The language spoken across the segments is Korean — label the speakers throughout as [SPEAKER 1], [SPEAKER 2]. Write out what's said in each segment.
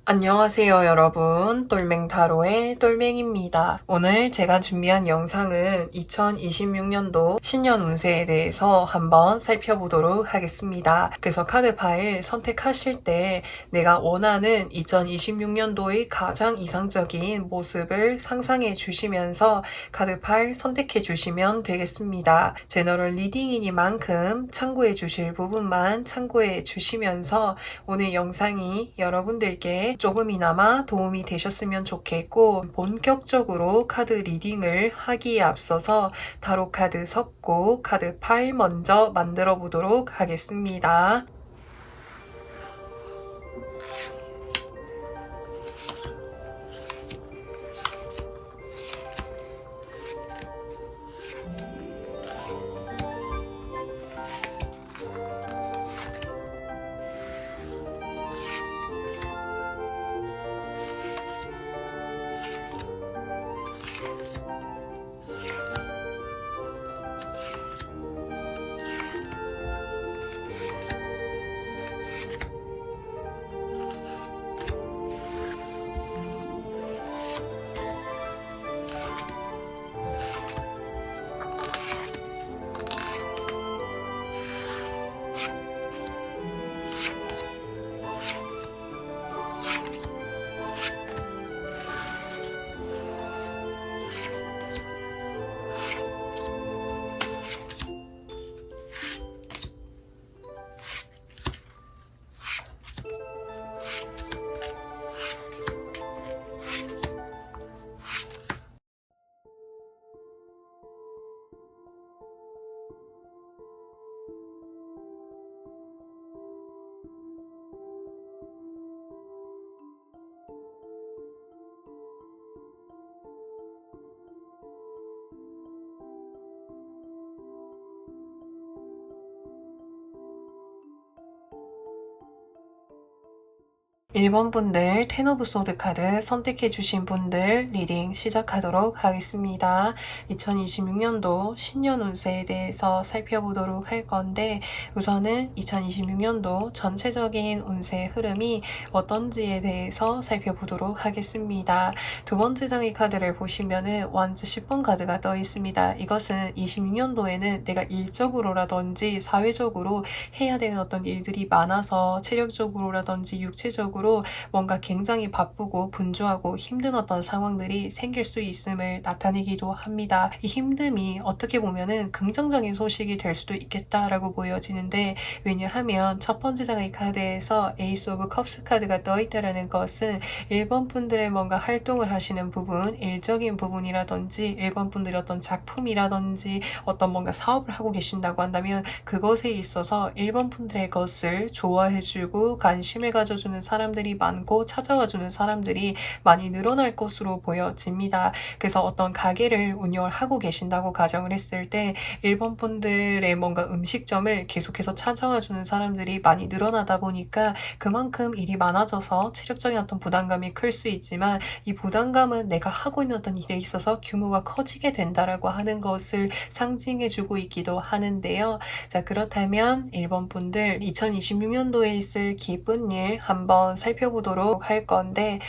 [SPEAKER 1] 안녕하세요 여러분, 똘맹타로의 똘맹입니다. 오늘 제가 준비한 영상은 2026년도 신년 운세에 대해서 한번 살펴보도록 하겠습니다. 그래서 카드 파일 선택하실 때 내가 원하는 2026년도의 가장 이상적인 모습을 상상해 주시면서 카드 파일 선택해 주시면 되겠습니다. 제너럴 리딩이니만큼 참고해 주실 부분만 참고해 주시면서 오늘 영상이 여러분들께 조금이나마 도움이 되셨으면 좋겠고, 본격적으로 카드 리딩을 하기에 앞서서 타로 카드 섞고 카드 파일 먼저 만들어 보도록 하겠습니다. 일 번 분들 텐 오브 소드 카드 선택해 주신 분들 리딩 시작하도록 하겠습니다. 2026년도 신년 운세에 대해서 살펴보도록 할 건데, 우선은 2026년도 전체적인 운세 흐름이 어떤지에 대해서 살펴보도록 하겠습니다. 두 번째 장의 카드를 보시면은 완즈 10번 카드가 떠 있습니다. 이것은 26년도에는 내가 일적으로라든지 사회적으로 해야 되는 어떤 일들이 많아서 체력적으로라든지 육체적으로 뭔가 굉장히 바쁘고 분주하고 힘든 어떤 상황들이 생길 수 있음을 나타내기도 합니다. 이 힘듦이 어떻게 보면은 긍정적인 소식이 될 수도 있겠다라고 보여지는데, 왜냐하면 첫 번째 장의 카드에서 에이스 오브 컵스 카드가 떠 있다라는 것은 1번 분들의 뭔가 활동을 하시는 부분, 일적인 부분이라든지 1번 분들의 어떤 작품이라든지 어떤 뭔가 사업을 하고 계신다고 한다면 그것에 있어서 1번 분들의 것을 좋아해주고 관심을 가져주는 사람들이 많고 찾아와주는 사람들이 많이 늘어날 것으로 보여집니다. 그래서 어떤 가게를 운영을 하고 계신다고 가정을 했을 때 1번 분들의 뭔가 음식점을 계속해서 찾아와주는 사람들이 많이 늘어나다 보니까 그만큼 일이 많아져서 체력적인 어떤 부담감이 클 수 있지만, 이 부담감은 내가 하고 있는 어떤 일에 있어서 규모가 커지게 된다라고 하는 것을 상징해주고 있기도 하는데요. 자, 그렇다면 1번 분들 2026년도에 있을 기쁜 일 한번 살펴보도록 할 건데,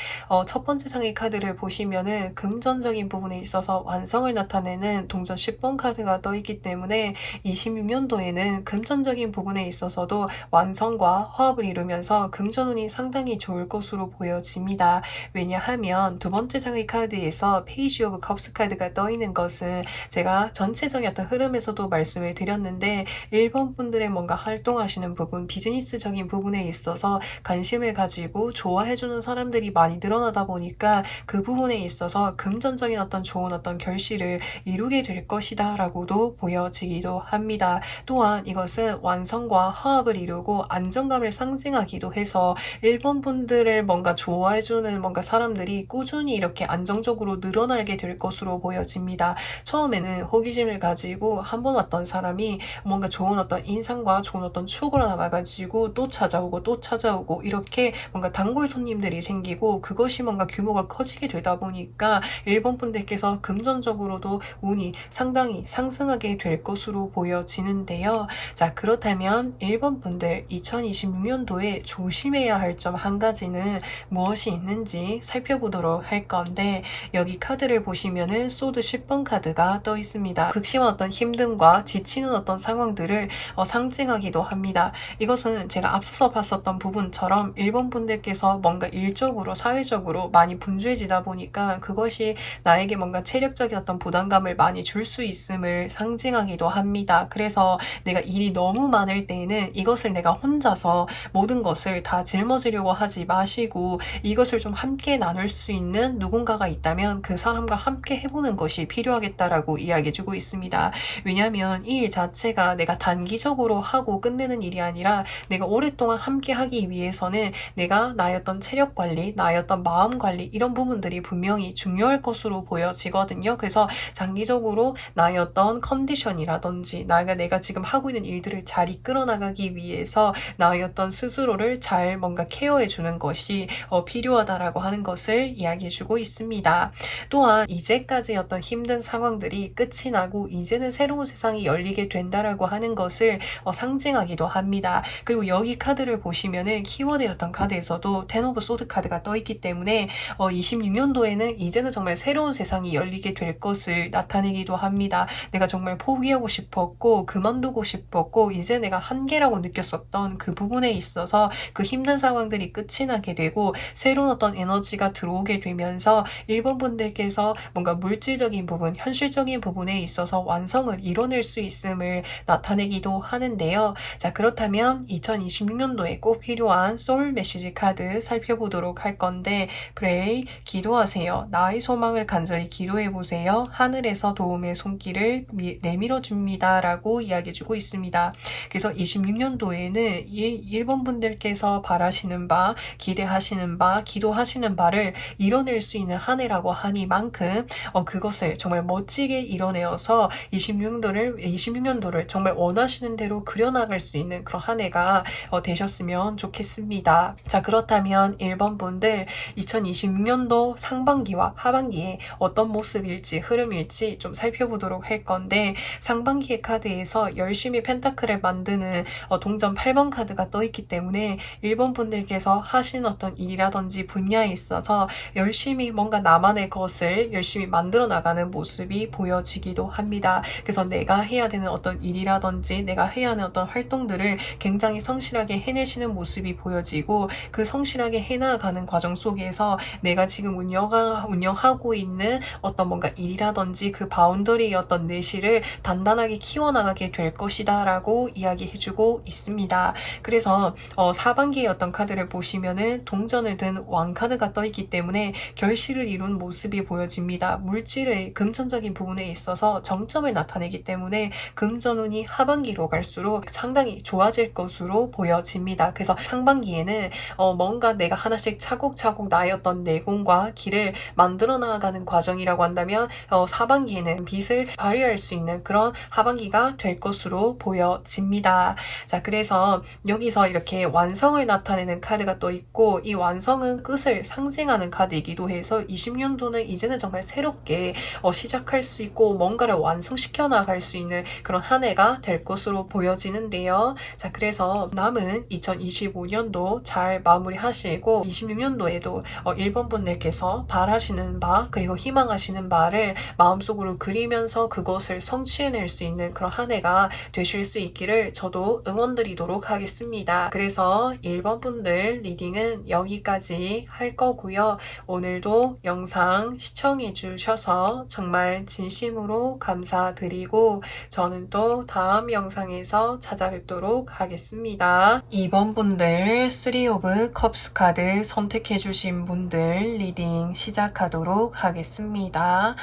[SPEAKER 1] 첫 번째 장의 카드를 보시면은 금전적인 부분에 있어서 완성을 나타내는 동전 10번 카드가 떠 있기 때문에 26년도에는 금전적인 부분에 있어서도 완성과 화합을 이루면서 금전운이 상당히 좋을 것으로 보여집니다. 왜냐하면 두 번째 장의 카드에서 페이지 오브 컵스 카드가 떠 있는 것은 제가 전체적인 어떤 흐름에서도 말씀을 드렸는데, 1번 분들의 뭔가 활동하시는 부분, 비즈니스적인 부분에 있어서 관심을 가지고 좋아해주는 사람들이 많이 늘어나다 보니까 그 부분에 있어서 금전적인 어떤 좋은 어떤 결실을 이루게 될 것이다 라고도 보여지기도 합니다. 또한 이것은 완성과 화합을 이루고 안정감을 상징하기도 해서 1번 분들을 뭔가 좋아해주는 뭔가 사람들이 꾸준히 이렇게 안정적으로 늘어나게 될 것으로 보여집니다. 처음에는 호기심을 가지고 한 번 왔던 사람이 뭔가 좋은 어떤 인상과 좋은 어떤 추억으로 남아가지고 또 찾아오고 또 찾아오고 이렇게 뭔가 단골 손님들이 생기고 그것이 뭔가 규모가 커지게 되다 보니까 1번 분들께서 금전적으로도 운이 상당히 상승하게 될 것으로 보여지는데요. 자, 그렇다면 1번 분들 2026년도에 조심해야 할 점 한 가지는 무엇이 있는지 살펴보도록 할 건데, 여기 카드를 보시면은 소드 10번 카드가 떠 있습니다. 극심한 어떤 힘듦과 지치는 어떤 상황들을 상징하기도 합니다. 이것은 제가 앞서서 봤었던 부분처럼 1번 분들께서 뭔가 일적으로 사회적으로 많이 분주해지다 보니까 그것이 나에게 뭔가 체력적인 어떤 부담감을 많이 줄 수 있음을 상징하기도 합니다. 그래서 내가 일이 너무 많을 때에는 이것을 내가 혼자서 모든 것을 다 짊어지려고 하지 마시고, 이것을 좀 함께 나눌 수 있는 누군가가 있다면 그 사람과 함께 해보는 것이 필요하겠다라고 이야기해주고 있습니다. 왜냐하면 이 일 자체가 내가 단기적으로 하고 끝내는 일이 아니라 내가 오랫동안 함께 하기 위해서는 내가 나의 어떤 체력 관리, 나의 어떤 마음 관리, 이런 부분들이 분명히 중요할 것으로 보여지거든요. 그래서 장기적으로 나의 어떤 컨디션이라든지 내가 지금 하고 있는 일들을 잘 이끌어 나가기 위해서 나의 어떤 스스로를 잘 뭔가 케어해 주는 것이 필요하다라고 하는 것을 이야기해 주고 있습니다. 또한 이제까지 어떤 힘든 상황들이 끝이 나고 이제는 새로운 세상이 열리게 된다라고 하는 것을 상징하기도 합니다. 그리고 여기 카드를 보시면은 키워드였던 카드에서도 텐 오브 소드 카드가 떠 있기 때문에 26년도에는 이제는 정말 새로운 세상이 열리게 될 것을 나타내기도 합니다. 내가 정말 포기하고 싶었고 그만두고 싶었고 이제 내가 한계라고 느꼈었던 그 부분에 있어서 그 힘든 상황들이 끝이 나게 되고 새로운 어떤 에너지가 들어오게 되면서 1번 분들께서 뭔가 물질적인 부분, 현실적인 부분에 있어서 완성을 이뤄낼 수 있음을 나타내기도 하는데요. 자, 그렇다면 2026년도에 꼭 필요한 소울 메시지 카드 살펴보도록 할 건데, 프레이, 기도하세요. 나의 소망을 간절히 기도해 보세요. 하늘에서 도움의 손길을 내밀어 줍니다. 라고 이야기해주고 있습니다. 그래서 26년도에는 1번 분들께서 바라시는 바, 기대하시는 바, 기도하시는 바를 이뤄낼 수 있는 한 해라고 하니만큼 그것을 정말 멋지게 이뤄내어서 26년도를 정말 원하시는 대로 그려나갈 수 있는 그런 한 해가 되셨으면 좋겠습니다. 자, 그렇다면 1번 분들 2026년도 상반기와 하반기에 어떤 모습일지 흐름일지 좀 살펴보도록 할 건데, 상반기의 카드에서 열심히 펜타클을 만드는 동전 8번 카드가 떠 있기 때문에 1번 분들께서 하신 어떤 일이라든지 분야에 있어서 열심히 뭔가 나만의 것을 열심히 만들어 나가는 모습이 보여지기도 합니다. 그래서 내가 해야 되는 어떤 일이라든지 내가 해야 하는 어떤 활동들을 굉장히 성실하게 해내시는 모습이 보여지고, 그 성실하게 해나가는 과정 속에서 내가 지금 운영하고 있는 어떤 뭔가 일이라든지 그 바운더리의 어떤 내실을 단단하게 키워나가게 될 것이다 라고 이야기해주고 있습니다. 그래서 사반기의 어떤 카드를 보시면은 동전을 든 왕카드가 떠있기 때문에 결실을 이룬 모습이 보여집니다. 물질의 금전적인 부분에 있어서 정점을 나타내기 때문에 금전운이 하반기로 갈수록 상당히 좋아질 것으로 보여집니다. 그래서 상반기에는 뭔가 내가 하나씩 차곡차곡 나의 어떤 내공과 길을 만들어 나가는 과정이라고 한다면 사반기에는 빛을 발휘할 수 있는 그런 하반기가 될 것으로 보여집니다. 자, 그래서 여기서 이렇게 완성을 나타내는 카드가 또 있고, 이 완성은 끝을 상징하는 카드이기도 해서 20년도는 이제는 정말 새롭게 시작할 수 있고 뭔가를 완성시켜 나갈 수 있는 그런 한 해가 될 것으로 보여지는데요. 자, 그래서 남은 2025년도 잘 마무리하시고 26년도에도 1번 분들께서 바라시는 바 그리고 희망하시는 바를 마음속으로 그리면서 그것을 성취해낼 수 있는 그런 한 해가 되실 수 있기를 저도 응원드리도록 하겠습니다. 그래서 1번 분들 리딩은 여기까지 할 거고요. 오늘도 영상 시청해 주셔서 정말 진심으로 감사드리고 저는 또 다음 영상에서 찾아뵙도록 하겠습니다. 2번 분들 3 오브 컵스 카드 선택해 주신 분들 리딩 시작하도록 하겠습니다.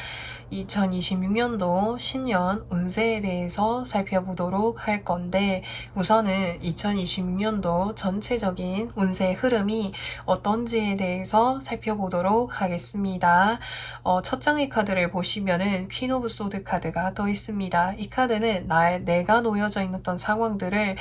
[SPEAKER 1] 2026년도 신년 운세에 대해서 살펴보도록 할 건데, 우선은 2026년도 전체적인 운세 흐름이 어떤지에 대해서 살펴보도록 하겠습니다. 첫 장의 카드를 보시면은 퀸 오브 소드 카드가 떠 있습니다. 이 카드는 내가 놓여져 있는 어떤 상황들을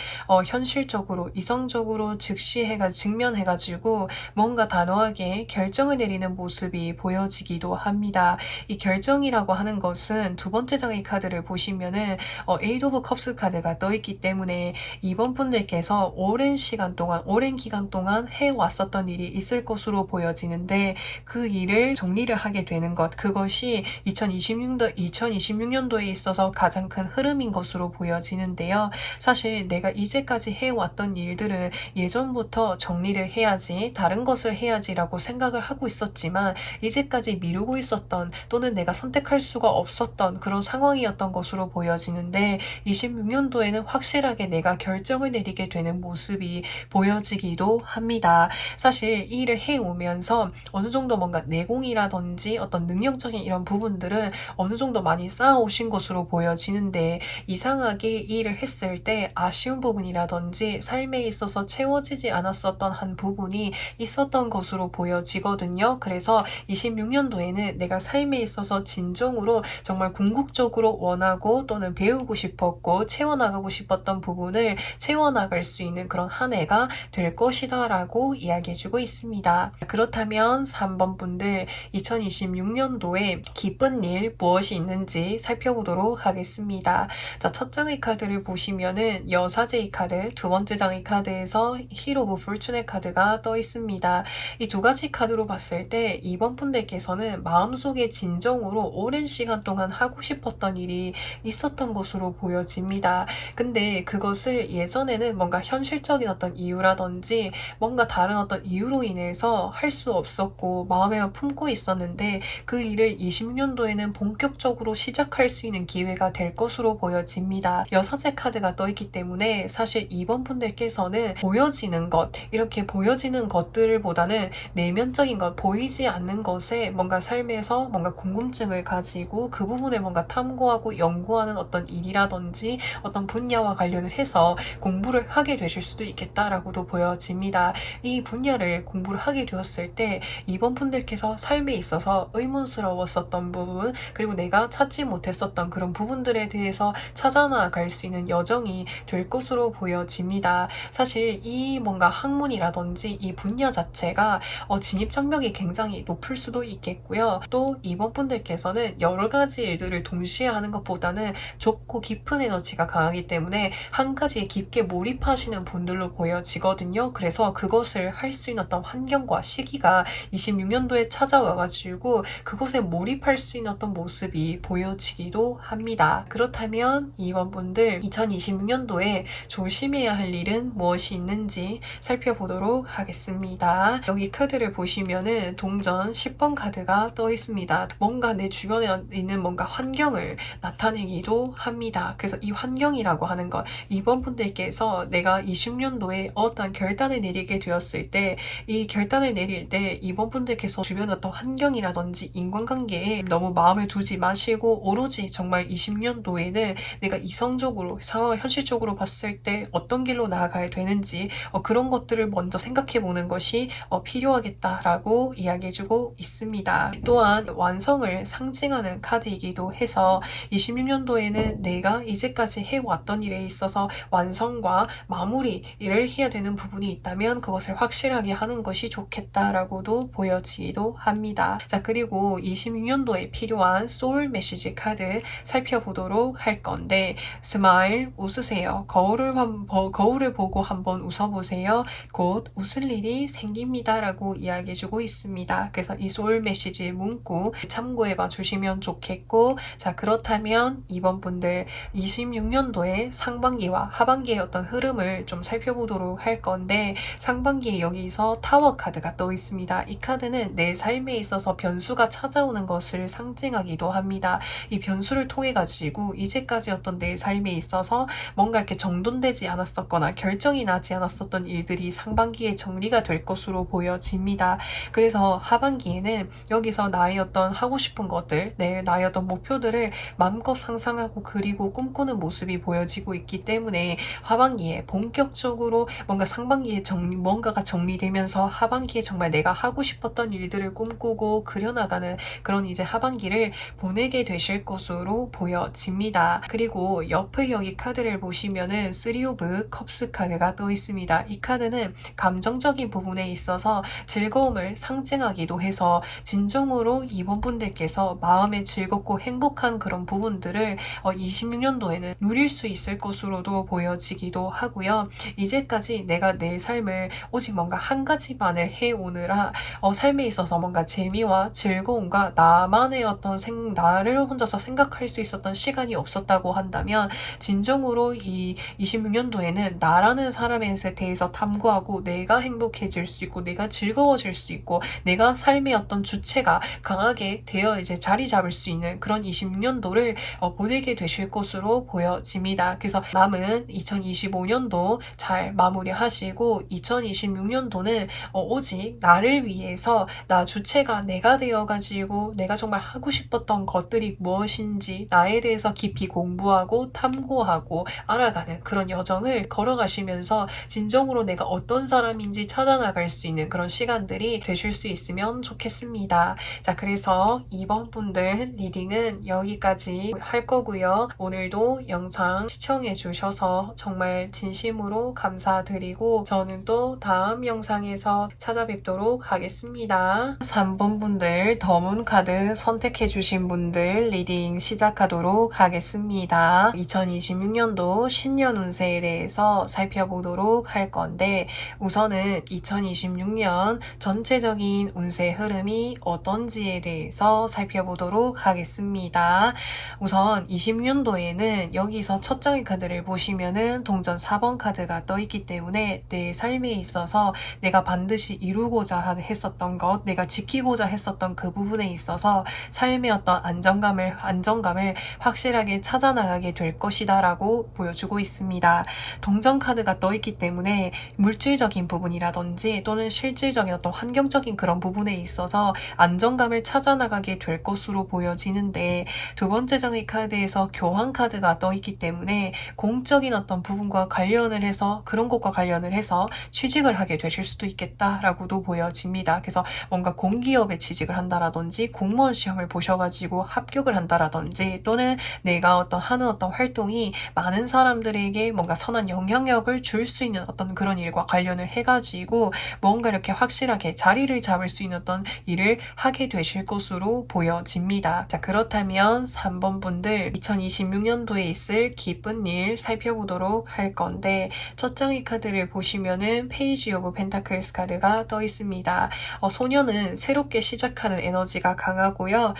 [SPEAKER 1] 현실적으로 이성적으로 즉시 해가 직면해가지고 뭔가 단호하게 결정을 내리는 모습이 보여지기도 합니다. 이 결정이라고 하는 것은 두 번째 장의 카드를 보시면은 에이드 오브 컵스 카드가 떠있기 때문에 이번 분들께서 오랜 기간 동안 해왔었던 일이 있을 것으로 보여지는데 그 일을 정리를 하게 되는 것, 그것이 2026년도에 있어서 가장 큰 흐름인 것으로 보여지는데요. 사실 내가 이제까지 해왔던 일들은 예전부터 정리를 해야지, 다른 것을 해야지라고 생각을 하고 있었지만 이제까지 미루고 있었던 또는 내가 선택할 수가 없었던 그런 상황이었던 것으로 보여지는데 26년도에는 확실하게 내가 결정을 내리게 되는 모습이 보여지기도 합니다. 사실 이 일을 해오면서 어느 정도 뭔가 내공이라든지 어떤 능력적인 이런 부분들은 어느 정도 많이 쌓아오신 것으로 보여지는데 이상하게 이 일을 했을 때 아쉬운 부분이라든지 삶에 있어서 채워지지 않았었던 한 부분이 있었던 것으로 보여지거든요. 그래서 26년도에는 내가 삶에 있어서 진정으로 정말 궁극적으로 원하고 또는 배우고 싶었고 채워나가고 싶었던 부분을 채워나갈 수 있는 그런 한 해가 될 것이다 라고 이야기해주고 있습니다. 그렇다면 3번 분들 2026년도에 기쁜 일 무엇이 있는지 살펴보도록 하겠습니다. 자, 첫 장의 카드를 보시면은 여사제의 카드, 두 번째 장의 카드에서 힐 오브 풀춘의 카드가 떠 있습니다. 이 두 가지 카드로 봤을 때 이번 분들께서는 마음속에 진정으로 오랜 시간 동안 하고 싶었던 일이 있었던 것으로 보여집니다. 근데 그것을 예전에는 뭔가 현실적인 어떤 이유라든지 뭔가 다른 어떤 이유로 인해서 할 수 없었고 마음에만 품고 있었는데 그 일을 26년도에는 본격적으로 시작할 수 있는 기회가 될 것으로 보여집니다. 여사제 카드가 떠있기 때문에 사실 이번 분들께서는 보여지는 것, 이렇게 보여지는 것들을 보다는 내면적인 것, 보이지 않는 것에 뭔가 삶에서 뭔가 궁금증을 가지고 그 부분을 뭔가 탐구하고 연구하는 어떤 일이라든지 어떤 분야와 관련을 해서 공부를 하게 되실 수도 있겠다라고도 보여집니다. 이 분야를 공부를 하게 되었을 때 이번 분들께서 삶에 있어서 의문스러웠었던 부분, 그리고 내가 찾지 못했었던 그런 부분들에 대해서 찾아나갈 수 있는 여정이 될 것으로 보여집니다. 사실 이 뭔가 학문이라든지 이 분야 자체가 진입 장벽이 굉장히 높을 수도 있겠고요. 또 이번 분들께서는 여러 가지 일들을 동시에 하는 것보다는 좁고 깊은 에너지가 강하기 때문에 한 가지에 깊게 몰입하시는 분들로 보여지거든요. 그래서 그것을 할 수 있는 어떤 환경과 시기가 26년도에 찾아와가지고 그것에 몰입할 수 있는 어떤 모습이 보여지기도 합니다. 그렇다면 이번 분들 2026년도에 조심해야 할 일은 무엇이 있는지 살펴보도록 하겠습니다. 여기 카드를 보시면은 동전 10번 카드가 떠 있습니다. 뭔가 내 주변에 있는 뭔가 환경을 나타내기도 합니다. 그래서 이 환경이라고 하는 것, 이번 분들께서 내가 20년도에 어떤 결단을 내리게 되었을 때 이 결단을 내릴 때 이번 분들께서 주변 어떤 환경이라든지 인간관계에 너무 마음을 두지 마시고 오로지 정말 20년도에는 내가 이성적으로 상황을 현실적으로 봤을 때 어떤 길로 나아가야 되는지 그런 것들을 먼저 생각해 보는 것이 필요하겠다라고 이야기해주고 있습니다. 또한 완성을 상징하는 카드이기도 해서 26년도에는 내가 이제까지 해왔던 일에 있어서 완성과 마무리를 해야 되는 부분이 있다면 그것을 확실하게 하는 것이 좋겠다라고도 보여지기도 합니다. 자, 그리고 26년도에 필요한 소울 메시지 카드 살펴보도록 할 건데 스마일, 웃으세요. 거울을 보고 한번 웃어보세요. 곧 웃을 일이 생깁니다 라고 이야기해주고 있습니다. 그래서 이 소울 메시지 문구 참고해봐 주시면 좋겠고, 자, 그렇다면 이번 분들 26년도에 상반기와 하반기의 어떤 흐름을 좀 살펴보도록 할 건데 상반기에 여기서 타워 카드가 떠 있습니다. 이 카드는 내 삶에 있어서 변수가 찾아오는 것을 상징하기도 합니다. 이 변수를 통해 가지고 이제까지 어떤 내 삶에 있어서 뭔가 이렇게 정돈되지 않았었거나 결정이 나지 않았었던 일들이 상반기에 정리가 될 것으로 보여집니다. 그래서 하반기에는 여기서 나의 어떤 하고 싶은 것들, 나의 어떤 목표들을 마음껏 상상하고 그리고 꿈꾸는 모습이 보여지고 있기 때문에 하반기에 본격적으로 뭔가 상반기에 뭔가가 정리되면서 하반기에 정말 내가 하고 싶었던 일들을 꿈꾸고 그려나가는 그런 이제 하반기를 보내게 되실 것으로 보여집니다. 그리고 옆에 여기 카드를 보시면은 3 오브 컵스 카드가 떠 있습니다. 이 카드는 감정적인 부분에 있어서 즐거움을 상징하기도 해서 진정으로 이번 분들께서 마음에 즐겁고 행복한 그런 부분들을 26년도에는 누릴 수 있을 것으로도 보여지기도 하고요. 이제까지 내가 내 삶을 오직 뭔가 한 가지만을 해오느라 삶에 있어서 뭔가 재미와 즐거움과 나만의 어떤 나를 혼자서 생각할 수 있었던 시간이 없었다고 한다면 진정으로 이 26년도에는 나라는 사람에 대해서 탐구하고 내가 행복해질 수 있고 내가 즐거워질 수 있고 내가 삶의 어떤 주체가 강하게 되어 이제 자리 잡을 수 있는 그런 26년도를 보내게 되실 것으로 보여집니다. 그래서 남은 2025년도 잘 마무리하시고 2026년도는 오직 나를 위해서 나 주체가 내가 되어가지고 내가 정말 하고 싶었던 것들이 무엇인지 나에 대해서 깊이 공부하고 탐구하고 알아가는 그런 여정을 걸어가시면서 진정으로 내가 어떤 사람인지 찾아나갈 수 있는 그런 시간들이 되실 수 있으면 좋겠습니다. 자, 그래서 이번 분들 리딩은 여기까지 할 거고요. 오늘도 영상 시청해 주셔서 정말 진심으로 감사드리고 저는 또 다음 영상에서 찾아뵙도록 하겠습니다. 3번 분들 더문 카드 선택해 주신 분들 리딩 시작하도록 하겠습니다. 2026년도 신년 운세에 대해서 살펴보도록 할 건데 우선은 2026년 전체적인 운세 흐름이 어떤지에 대해서 살펴보도록 하겠습니다. 우선 26년도에는 여기서 첫 장의 카드를 보시면은 동전 4번 카드가 떠 있기 때문에 내 삶에 있어서 내가 반드시 이루고자 했었던 것, 내가 지키고자 했었던 그 부분에 있어서 삶의 어떤 안정감을 확실하게 찾아나가게 될 것이다 라고 보여주고 있습니다. 동전 카드가 떠 있기 때문에 물질적인 부분이라든지 또는 실질적인 어떤 환경적인 그런 부분에 있어서 안정감을 찾아나가게 될 것으로 보여지는데 두 번째 장의 카드에서 교환 카드가 떠 있기 때문에 공적인 어떤 부분과 관련을 해서 그런 것과 관련을 해서 취직을 하게 되실 수도 있겠다라고도 보여집니다. 그래서 뭔가 공기업에 취직을 한다라든지 공무원 시험을 보셔가지고 합격을 한다라든지 또는 내가 하는 어떤 활동이 많은 사람들에게 뭔가 선한 영향력을 줄 수 있는 어떤 그런 일과 관련을 해가지고 뭔가 이렇게 확실하게 자리를 잡을 수 있는 어떤 일을 하게 되실 것으로 보여집니다. 자, 그렇다면 3번 분들 2026년도에 있을 기쁜 일 살펴보도록 할 건데 첫 장의 카드를 보시면은 페이지 오브 펜타클스 카드가 떠 있습니다. 소녀는 새롭게 시작하는 에너지가 강하고요.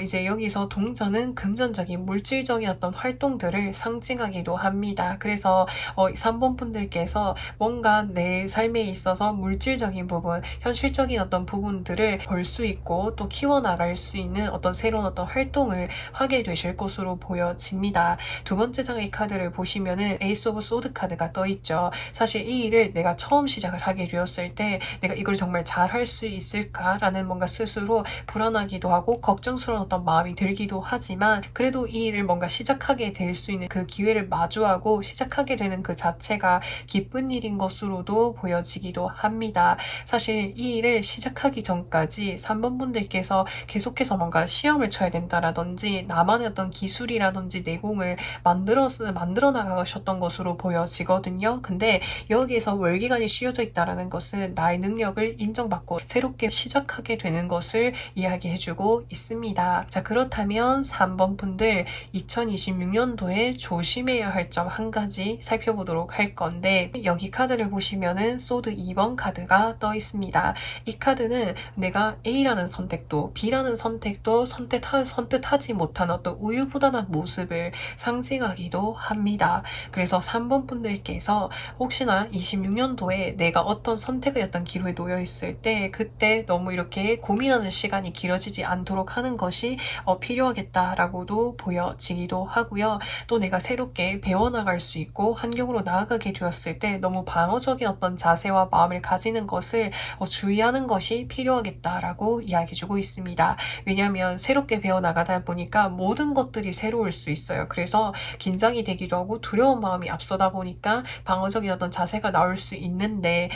[SPEAKER 1] 이제 여기서 동전은 금전적인 물질적인 어떤 활동들을 상징하기도 합니다. 그래서 3번 분들께서 뭔가 내 삶에 있어서 물질적인 부분, 현실적인 어떤 부분들을 벌 수 있고 또 키워나갈 수 있는 어떤 새로운 어떤 활동을 하게 되실 것으로 보여집니다. 두 번째 장의 카드를 보시면은 에이스 오브 소드 카드가 떠 있죠. 사실 이 일을 내가 처음 시작을 하게 되었을 때 내가 이걸 정말 잘 할 수 있을까라는 뭔가 스스로 불안하기도 하고 걱정스러운 어떤 마음이 들기도 하지만 그래도 이 일을 뭔가 시작하게 될 수 있는 그 기회를 마주하고 시작하게 되는 그 자체가 기쁜 일인 것으로도 보여지기도 합니다. 사실 이 일을 시작하기 전까지 3번 분들께서 계속해서 뭔가 시험을 쳐야 된다라든지 나만의 어떤 기술이라든지 내공을 만들어 나가셨던 것으로 보여지거든요. 근데 여기에서 월기관이 씌워져 있다는 것은 나의 능력을 인정받고 새롭게 시작하게 되는 것을 이야기해주고 있습니다. 자, 그렇다면 3번 분들 2026년도에 조심해야 할 점 한 가지 살펴보도록 할 건데 여기 카드를 보시면은 소드 2번 카드가 떠 있습니다. 이 카드는 내가 A라는 선택도 B라는 선택도 선뜻하지 못한 어떤 우유부단한 모습을 상징하기도 합니다. 그래서 3번 분들께서 혹시나 26년도에 내가 어떤 선택의 어떤 기로에 놓여 있을 때 그때 너무 이렇게 고민하는 시간이 길어지지 않도록 하는 것이 필요하겠다라고도 보여지기도 하고요. 또 내가 새롭게 배워나갈 수 있고 환경으로 나아가게 되었을 때 너무 방어적인 어떤 자세와 마음을 가지는 것을 주의하는 것이 필요하겠다라고 이야기해주고 있습니다. 왜냐하면 새롭게 배워나가다 보니까 모든 것들이 새로울 수 있어요. 그래서 긴장이 되기도 하고 두려운 마음이 앞서다 보니까 방어적인 어떤 자세가 나올 수 있는데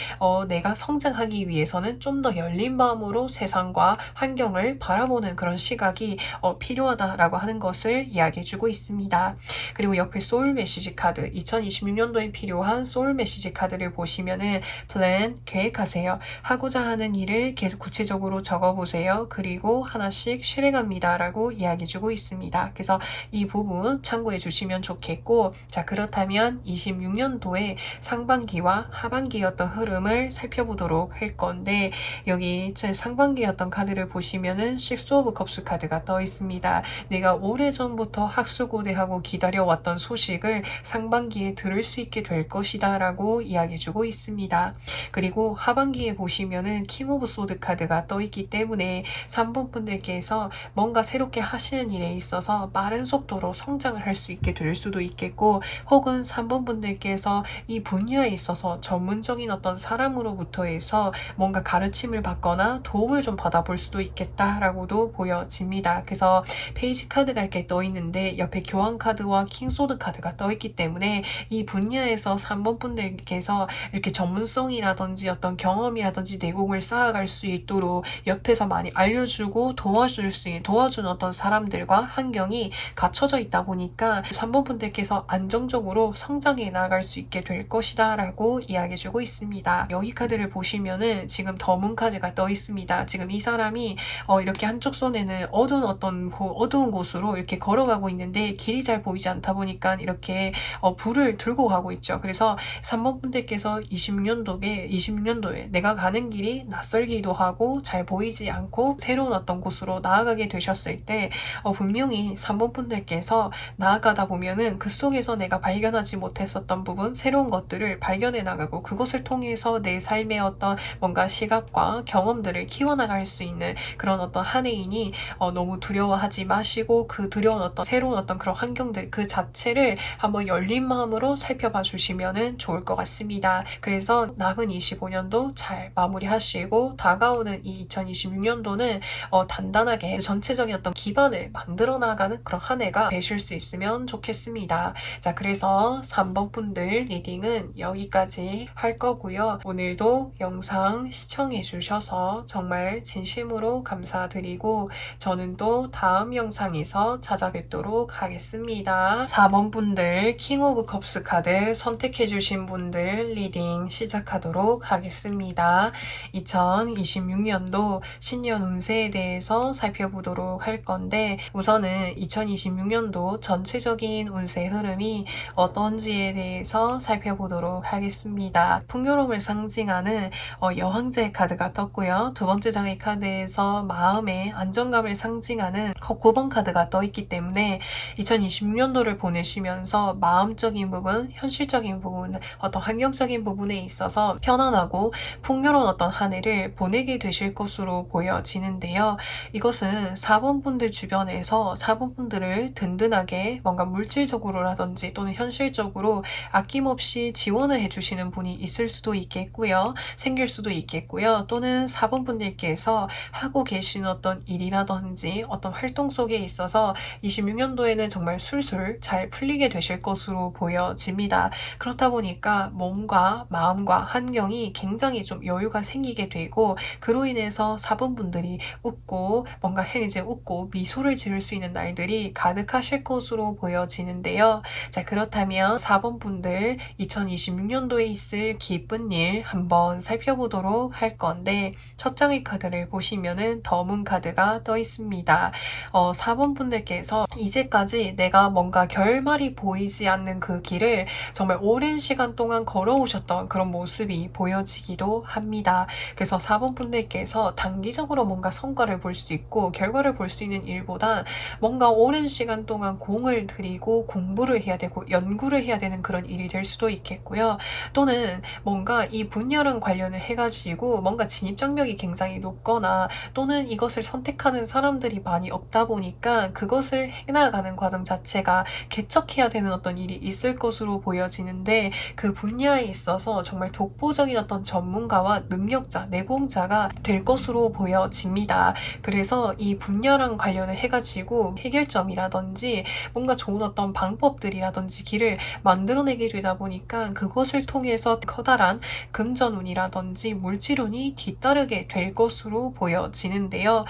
[SPEAKER 1] 내가 성장하기 위해서는 좀 더 열린 마음으로 세상과 환경을 바라보는 그런 시각이 필요하다라고 하는 것을 이야기해주고 있습니다. 그리고 옆에 소울 메시지 카드 2026년도에 필요한 소울 메시지 카드를 보시면 보시면은 plan, 계획하세요. 하고자 하는 일을 계속 구체적으로 적어보세요. 그리고 하나씩 실행합니다. 라고 이야기해주고 있습니다. 그래서 이 부분 참고해 주시면 좋겠고, 자, 그렇다면 26년도에 상반기와 하반기의 어떤 흐름을 살펴보도록 할 건데, 여기 제 상반기의 어떤 카드를 보시면은 식스 오브 컵스 카드가 떠 있습니다. 내가 오래전부터 학수고대하고 기다려왔던 소식을 상반기에 들을 수 있게 될 것이다 라고 이야기해주고 있습니다. 그리고 하반기에 보시면은 킹 오브 소드 카드가 떠 있기 때문에 3번 분들께서 뭔가 새롭게 하시는 일에 있어서 빠른 속도로 성장을 할 수 있게 될 수도 있겠고, 혹은 3번 분들께서 이 분야에 있어서 전문적인 어떤 사람으로부터 해서 뭔가 가르침을 받거나 도움을 좀 받아볼 수도 있겠다라고도 보여집니다. 그래서 페이지 카드가 이렇게 떠 있는데 옆에 교환 카드와 킹소드 카드가 떠 있기 때문에 이 분야에서 3번 분들께서 이렇게 전문성이라든지 어떤 경험이라든지 내공을 쌓아갈 수 있도록 옆에서 많이 알려주고 도와주는 어떤 사람들과 환경이 갖춰져 있다 보니까 3번 분들께서 안정적으로 성장해 나갈 수 있게 될 것이다 라고 이야기해주고 있습니다. 여기 카드를 보시면은 지금 더문 카드가 떠 있습니다. 지금 이 사람이 이렇게 한쪽 손에는 어두운 곳으로 이렇게 걸어가고 있는데 길이 잘 보이지 않다 보니까 이렇게 불을 들고 가고 있죠. 그래서 3번 분들께서 26년도에 내가 가는 길이 낯설기도 하고 잘 보이지 않고 새로운 어떤 곳으로 나아가게 되셨을 때 분명히 3번 분들께서 나아가다 보면은 그 속에서 내가 발견하지 못했었던 부분, 새로운 것들을 발견해 나가고 그것을 통해서 내 삶의 어떤 뭔가 시각과 경험들을 키워나갈 수 있는 그런 어떤 한 해이니 너무 두려워하지 마시고 그 두려운 어떤 새로운 어떤 그런 환경들 그 자체를 한번 열린 마음으로 살펴봐 주시면은 좋을 것 같습니다. 그래서 남은 25년도 잘 마무리하시고 다가오는 이 2026년도는 단단하게 전체적인 어떤 기반을 만들어 나가는 그런 한 해가 되실 수 있으면 좋겠습니다. 자, 그래서 3번 분들 리딩은 여기까지 할 거고요. 오늘도 영상 시청해 주셔서 정말 진심으로 감사드리고 저는 또 다음 영상에서 찾아뵙도록 하겠습니다. 4번 분들 킹 오브 컵스 카드 선택해 주신 분들 리딩 시작하도록 하겠습니다. 2026년도 신년 운세에 대해서 살펴보도록 할 건데, 우선은 2026년도 전체적인 운세 흐름이 어떤지에 대해서 살펴보도록 하겠습니다. 풍요로움을 상징하는 여왕제 카드가 떴고요. 두 번째 장의 카드에서 마음의 안정감을 상징하는 9번 카드가 떠 있기 때문에 2026년도를 보내시면서 마음적인 부분, 현실적인 부분, 어떤 환경적인 부분에 있어서 편안하고 풍요로운 어떤 한 해를 보내게 되실 것으로 보여지는데요. 이것은 4번 분들 주변에서 4번 분들을 든든하게 뭔가 물질적으로라든지 또는 현실적으로 아낌없이 지원을 해주시는 분이 있을 수도 있겠고요. 생길 수도 있겠고요. 또는 4번 분들께서 하고 계신 어떤 일이라든지 어떤 활동 속에 있어서 26년도에는 정말 술술 잘 풀리게 되실 것으로 보여집니다. 그렇다 보니까 몸과 마음과 환경이 굉장히 좀 여유가 생기게 되고 그로 인해서 4번 분들이 웃고 뭔가 이제 웃고 미소를 지을 수 있는 날들이 가득하실 것으로 보여지는데요. 자, 그렇다면 4번 분들 2026년도에 있을 기쁜 일 한번 살펴보도록 할 건데, 첫 장의 카드를 보시면은 더문 카드가 떠 있습니다. 4번 분들께서 이제까지 내가 뭔가 결말이 보이지 않는 그 길을 정말 오랜 시간 동안 걸어오셨던 그런 모습이 보여지기도 합니다. 그래서 4번 분들께서 단기적으로 뭔가 성과를 볼 수 있고 결과를 볼 수 있는 일보다 뭔가 오랜 시간 동안 공을 들이고 공부를 해야 되고 연구를 해야 되는 그런 일이 될 수도 있겠고요. 또는 뭔가 이 분야랑 관련을 해가지고 뭔가 진입장벽이 굉장히 높거나 또는 이것을 선택하는 사람들이 많이 없다 보니까 그것을 해나가는 과정 자체가 개척해야 되는 어떤 일이 있을 것으로 보여지는데, 그 분야에 있어서 정말 독보적인 어떤 전문가와 능력자, 내공자가 될 것으로 보여집니다. 그래서 이 분야랑 관련을 해가지고 해결점이라든지 뭔가 좋은 어떤 방법들이라든지 길을 만들어내게 되다 보니까 그것을 통해서 커다란 금전운이라든지 물질운이 뒤따르게 될 것으로 보여지는데요.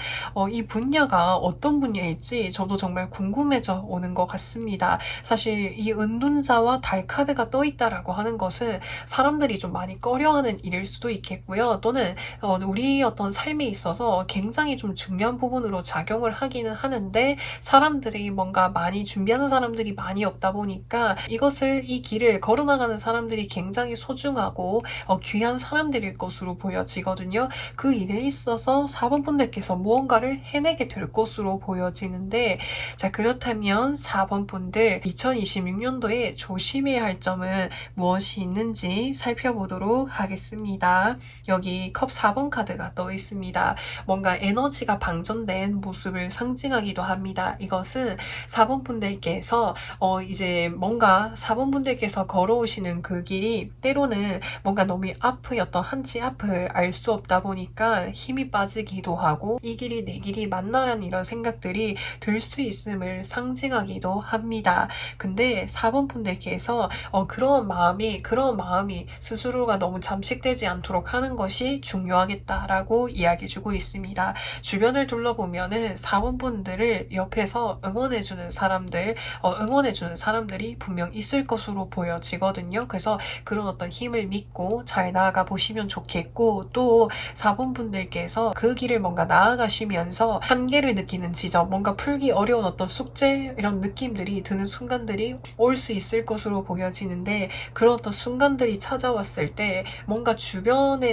[SPEAKER 1] 이 분야가 어떤 분야일지 저도 정말 궁금해져 오는 것 같습니다. 사실 이 은둔자와 달 카드가 떠 있다라고 하는 것은 사람 사람들이 좀 많이 꺼려하는 일일 수도 있겠고요. 또는 우리 어떤 삶에 있어서 굉장히 좀 중요한 부분으로 작용을 하기는 하는데 사람들이 뭔가 많이 준비하는 사람들이 많이 없다 보니까 이 길을 걸어나가는 사람들이 굉장히 소중하고 귀한 사람들일 것으로 보여지거든요. 그 일에 있어서 사번분들께서 무언가를 해내게 될 것으로 보여지는데, 자, 그렇다면 4번 분들 2026년도에 조심해야 할 점은 무엇이 있는지 살펴보도록 하겠습니다. 여기 컵 4번 카드가 떠 있습니다. 뭔가 에너지가 방전된 모습을 상징하기도 합니다. 이것은 4번 분들께서 이제 뭔가 4번 분들께서 걸어오시는 그 길이 때로는 뭔가 너무 앞이었던 한치 앞을 알 수 없다 보니까 힘이 빠지기도 하고 이 길이 내 길이 맞나라는 이런 생각들이 들 수 있음을 상징하기도 합니다. 근데 4번 분들께서 그런 마음이 스스로가 너무 잠식되지 않도록 하는 것이 중요하겠다라고 이야기해주고 있습니다. 주변을 둘러보면은 4번 분들을 옆에서 응원해주는 사람들이 분명 있을 것으로 보여지거든요. 그래서 그런 어떤 힘을 믿고 잘 나아가 보시면 좋겠고, 또 4번 분들께서 그 길을 뭔가 나아가시면서 한계를 느끼는 지점, 뭔가 풀기 어려운 어떤 숙제 이런 느낌들이 드는 순간들이 올 수 있을 것으로 보여지는데, 그런 어떤 순간들이 찾아왔을 때 뭔가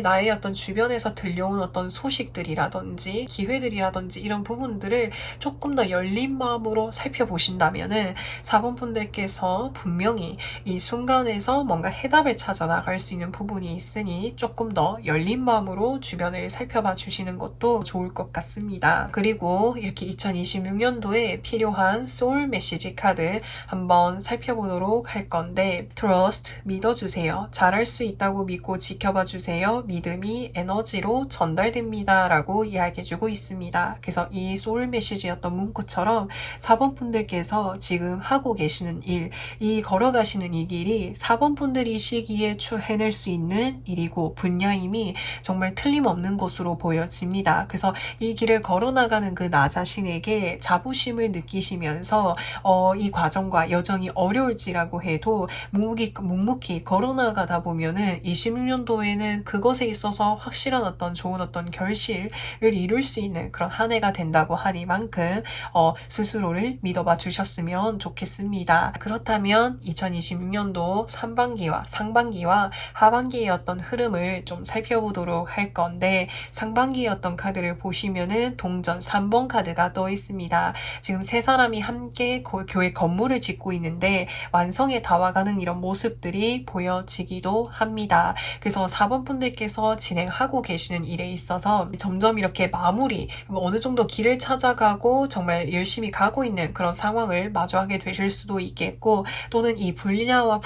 [SPEAKER 1] 나의 어떤 주변에서 들려온 어떤 소식들이라든지 기회들이라든지 이런 부분들을 조금 더 열린 마음으로 살펴보신다면은 4번 분들께서 분명히 이 순간에서 뭔가 해답을 찾아 나갈 수 있는 부분이 있으니 조금 더 열린 마음으로 주변을 살펴봐 주시는 것도 좋을 것 같습니다. 그리고 이렇게 2026년도에 필요한 소울 메시지 카드 한번 살펴보도록 할 건데, Trust, 믿어주세요. 잘할 수 있다고 믿고 지켜봐 주세요. 믿음이 에너지로 전달됩니다. 라고 이야기해주고 있습니다. 그래서 이 소울 메시지였던 문구처럼 4번 분들께서 지금 하고 계시는 일, 이 걸어가시는 이 길이 4번 분들이시기에 해낼 수 있는 일이고 분야임이 정말 틀림없는 것으로 보여집니다. 그래서 이 길을 걸어나가는 그 나 자신에게 자부심을 느끼시면서 이 과정과 여정이 어려울지라고 해도 묵묵히 걸어나가다 보면은 26년도에는 그것에 있어서 확실한 어떤 좋은 어떤 결실을 이룰 수 있는 그런 한 해가 된다고 하니만큼 스스로를 믿어봐 주셨으면 좋겠습니다. 그렇다면 2026년도 3반기와 상반기와 하반기의 어떤 흐름을 좀 살펴보도록 할 건데, 상반기의 어떤 카드를 보시면은 동전 3번 카드가 떠 있습니다. 지금 세 사람이 함께 교회 건물을 짓고 있는데 완성에 다와가는 이런 모습들이 보여지기도 합니다. 그래서 4번 분들께서 진행하고 계시는 일에 있어서 점점 이렇게 어느 정도 길을 찾아가고 정말 열심히 가고 있는 그런 상황을 마주하게 되실 수도 있겠고, 또는 이 분야와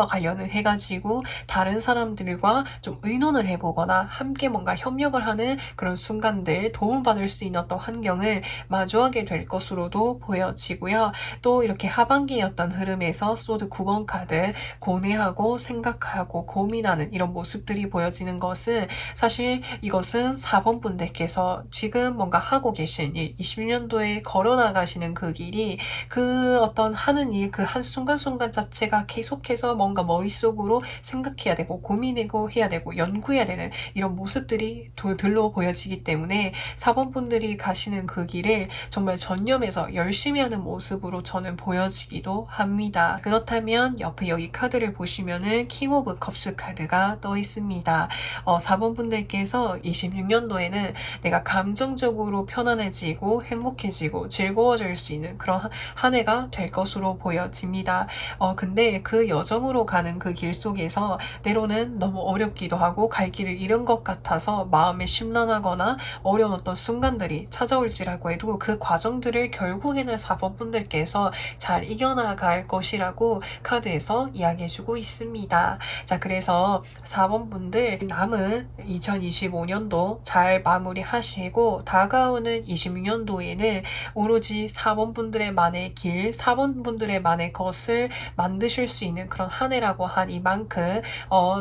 [SPEAKER 1] 관련을 해가지고 다른 사람들과 좀 의논을 해보거나 함께 뭔가 협력을 하는 그런 순간들, 도움받을 수 있는 어떤 환경을 마주하게 될 것으로도 보여지고요. 또 이렇게 하반기의 어떤 흐름에서 소드 9번 카드, 고뇌하고 생각하고 고민하는 이런 모습들이 보여지는 것은, 사실 이것은 4번 분들께서 지금 뭔가 하고 계신 일, 26년도에 걸어나가시는 그 길이 그 어떤 하는 일, 그 한 순간순간 자체가 계속해서 뭔가 머릿속으로 생각해야 되고 고민하고 해야 되고 연구해야 되는 이런 모습들이 들로 보여지기 때문에 4번 분들이 가시는 그 길을 정말 전념해서 열심히 하는 모습으로 저는 보여지기도 합니다. 그렇다면 옆에 여기 카드를 보시면은 킹 오브 컵스 카드가 떠 있습니다. 4번 분들께서 26년도에는 내가 감정적으로 편안해지고 행복해지고 즐거워질 수 있는 그런 한 해가 될 것으로 보여집니다. 근데 그 여정으로 가는 그 길 속에서 때로는 너무 어렵기도 하고 갈 길을 잃은 것 같아서 마음에 심란하거나 어려운 어떤 순간들이 찾아올지라고 해도 그 과정들을 결국에는 4번 분들께서 잘 이겨나갈 것이라고 카드에서 이야기해주고 있습니다. 자, 그래서 4번 분들 남은 2025년도 잘 마무리하시고 다가오는 26년도에는 오로지 4번 분들의 만의 길, 4번 분들의 만의 것을 만드실 수 있는 그런 한 해라고 하니만큼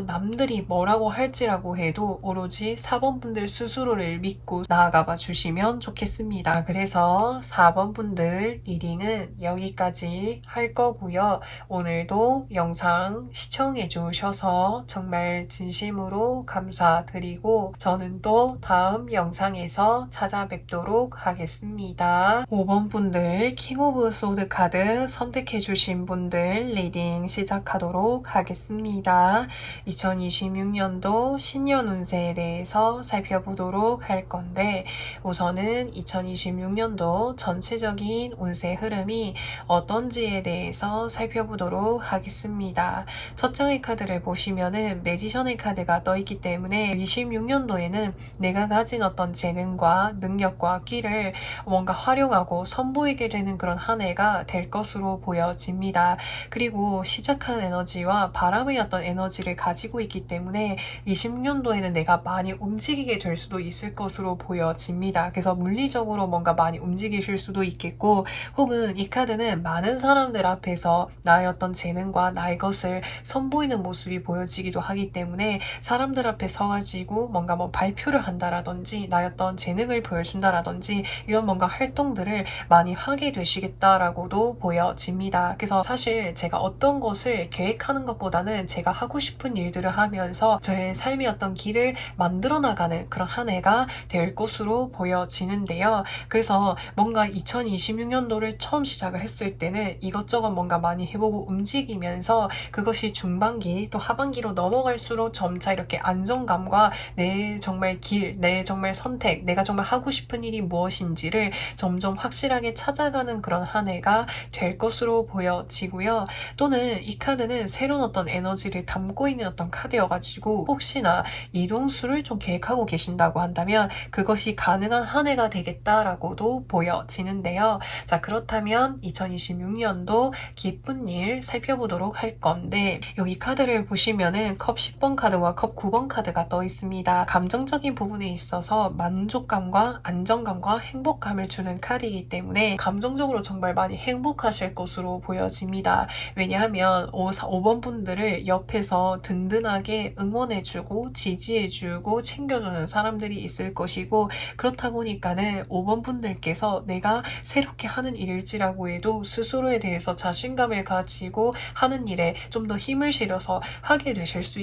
[SPEAKER 1] 남들이 뭐라고 할지라고 해도 오로지 4번 분들 스스로를 믿고 나아가봐 주시면 좋겠습니다. 그래서 4번 분들 리딩은 여기까지 할 거고요. 오늘도 영상 시청해 주셔서 해주셔서 정말 진심으로 감사드리고 저는 또 다음 영상에서 찾아뵙도록 하겠습니다. 5번 분들 킹 오브 소드 카드 선택해주신 분들 리딩 시작하도록 하겠습니다. 2026년도 신년 운세에 대해서 살펴보도록 할 건데 우선은 2026년도 전체적인 운세 흐름이 어떤지에 대해서 살펴보도록 하겠습니다. 첫 장의 카드를 보시면은 매지션의 카드가 떠있기 때문에 26년도에는 내가 가진 어떤 재능과 능력과 끼를 뭔가 활용하고 선보이게 되는 그런 한 해가 될 것으로 보여집니다. 그리고 시작한 에너지와 바람의 어떤 에너지를 가지고 있기 때문에 26년도에는 내가 많이 움직이게 될 수도 있을 것으로 보여집니다. 그래서 물리적으로 뭔가 많이 움직이실 수도 있겠고 혹은 이 카드는 많은 사람들 앞에서 나의 어떤 재능과 나의 것을 선보이는 모습이 보여지기도 하기 때문에 사람들 앞에 서가지고 뭔가 뭐 발표를 한다라든지 나의 어떤 재능을 보여준다라든지 이런 뭔가 활동들을 많이 하게 되시겠다라고도 보여집니다. 그래서 사실 제가 어떤 것을 계획하는 것보다는 제가 하고 싶은 일들을 하면서 저의 삶의 어떤 길을 만들어 나가는 그런 한 해가 될 것으로 보여지는데요. 그래서 뭔가 2026년도를 처음 시작을 했을 때는 이것저것 뭔가 많이 해보고 움직이면서 그것이 중반기 또 하반기로 넘어갈수록 점차 이렇게 안정감과 내 정말 길, 내 정말 선택, 내가 정말 하고 싶은 일이 무엇인지를 점점 확실하게 찾아가는 그런 한 해가 될 것으로 보여지고요. 또는 이 카드는 새로운 어떤 에너지를 담고 있는 어떤 카드여가지고 혹시나 이동수를 좀 계획하고 계신다고 한다면 그것이 가능한 한 해가 되겠다라고도 보여지는데요. 자, 그렇다면 2026년도 기쁜 일 살펴보도록 할 건데 여기 카드를 보시면은 컵 10번 카드와 컵 9번 카드가 떠 있습니다. 감정적인 부분에 있어서 만족감과 안정감과 행복감을 주는 카드이기 때문에 감정적으로 정말 많이 행복하실 것으로 보여집니다. 왜냐하면 5번 분들을 옆에서 든든하게 응원해주고 지지해주고 챙겨주는 사람들이 있을 것이고 그렇다 보니까는 5번 분들께서 내가 새롭게 하는 일일지라고 해도 스스로에 대해서 자신감을 가지고 하는 일에 좀 더 힘을 실어서 하게 되실 수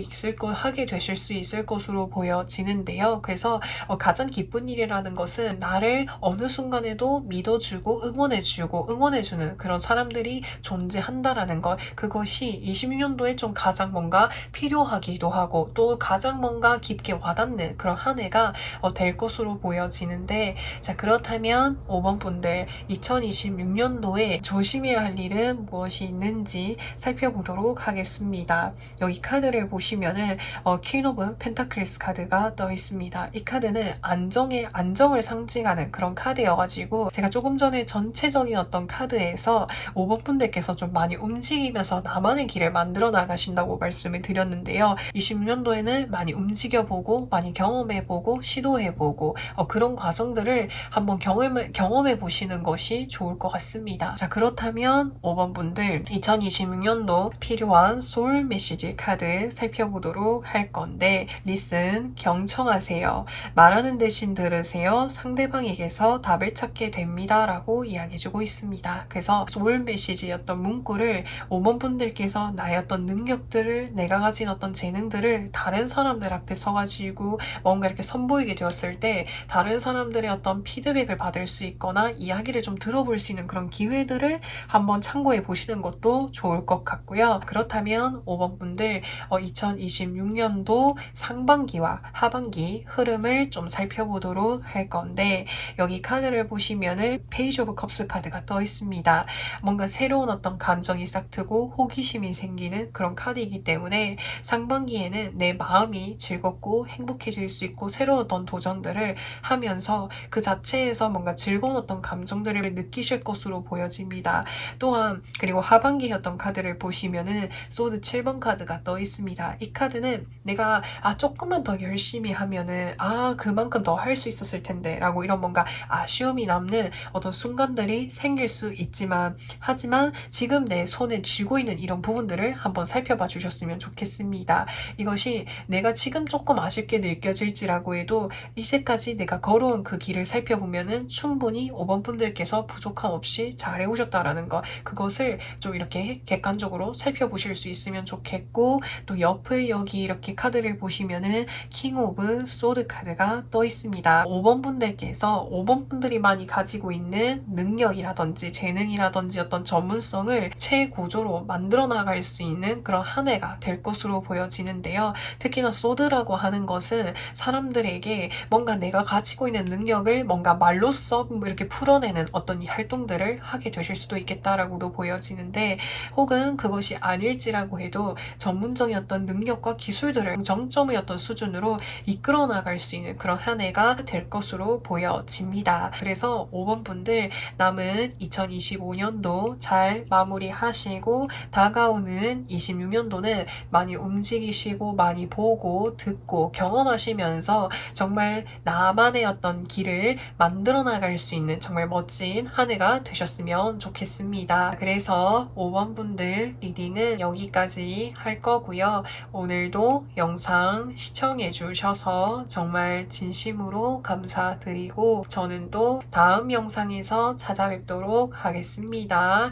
[SPEAKER 1] 있을 것으로 보여지는데요. 그래서 가장 기쁜 일이라는 것은 나를 어느 순간에도 믿어주고 응원해주는 그런 사람들이 존재한다라는 것, 그것이 26년도에 좀 가장 뭔가 필요하기도 하고 또 가장 뭔가 깊게 와닿는 그런 한 해가 될 것으로 보여지는데 자, 그렇다면 5번 분들 2026년도에 조심해야 할 일은 무엇이 있는지 살펴보도록 하겠습니다. 여기 카드를 보시면은 퀸 오브 펜타클스 카드가 떠 있습니다. 이 카드는 안정을 상징하는 그런 카드여가지고 제가 조금 전에 전체적인 어떤 카드에서 5번 분들께서 좀 많이 움직이면서 나만의 길을 만들어 나가신다고 말씀을 드렸는데요. 26년도에는 많이 움직여보고 많이 경험해보고 시도해보고 그런 과정들을 한번 경험해 보시는 것이 좋을 것 같습니다. 자, 그렇다면 5번 분들 2026년도 필요한 소울 메시지 카드 살펴보도록 할 건데 리슨 경청하세요. 말하는 대신 들으세요. 상대방에게서 답을 찾게 됩니다. 라고 이야기해주고 있습니다. 그래서 소울 메시지였던 문구를 5번 분들께서 나의 어떤 능력들을 내가 가진 어떤 재능들을 다른 사람들 앞에 서가지고 뭔가 이렇게 선보이게 되었을 때 다른 사람들의 어떤 피드백을 받을 수 있거나 이야기를 좀 들어볼 수 있는 그런 기회들을 한번 참고해 보시는 것도 좋을 것 같고요. 그렇다면 5번 분들 2026년도 상반기와 하반기 흐름을 좀 살펴보도록 할 건데 여기 카드를 보시면은 페이지 오브 컵스 카드가 떠 있습니다. 뭔가 새로운 어떤 감정이 싹 트고 호기심이 생기는 그런 카드이기 때문에 상반기에는 내 마음이 즐겁고 행복해질 수 있고 새로운 어떤 도전들을 하면서 그 자체에서 뭔가 즐거운 어떤 감정들을 느끼실 것으로 보여집니다. 또한 그리고 하반기였던 카드를 보시면은 소드 7번 카드가 떠 있습니다. 이 카드는 내가 조금만 더 열심히 하면은 그만큼 더 할 수 있었을 텐데 라고 이런 뭔가 아쉬움이 남는 어떤 순간들이 생길 수 있지만 하지만 지금 내 손에 쥐고 있는 이런 부분들을 한번 살펴봐 주셨으면 좋겠습니다. 이것이 내가 지금 조금 아쉽게 느껴질지라고 해도 이제까지 내가 걸어온 그 길을 살펴보면은 충분히 5번 분들께서 부족함 없이 잘 해오셨다라는 것, 그것을 좀 이렇게 객관적으로 살펴보실 수 있으면 좋겠고 그리고 또 옆을 여기 이렇게 카드를 보시면은 킹 오브 소드 카드가 떠 있습니다. 5번 분들께서 5번 분들이 많이 가지고 있는 능력이라든지 재능이라든지 어떤 전문성을 최고조로 만들어 나갈 수 있는 그런 한 해가 될 것으로 보여지는데요. 특히나 소드라고 하는 것은 사람들에게 뭔가 내가 가지고 있는 능력을 뭔가 말로써 이렇게 풀어내는 어떤 이 활동들을 하게 되실 수도 있겠다라고도 보여지는데, 혹은 그것이 아닐지라고 해도 전문적인 어떤 능력과 기술들을 정점의 어떤 수준으로 이끌어 나갈 수 있는 그런 한 해가 될 것으로 보여집니다. 그래서 5번 분들 남은 2025년도 잘 마무리하시고 다가오는 26년도는 많이 움직이시고 많이 보고 듣고 경험하시면서 정말 나만의 어떤 길을 만들어 나갈 수 있는 정말 멋진 한 해가 되셨으면 좋겠습니다. 그래서 5번 분들 리딩은 여기까지 할 거고요. 오늘도 영상 시청해 주셔서 정말 진심으로 감사드리고 저는 또 다음 영상에서 찾아뵙도록 하겠습니다.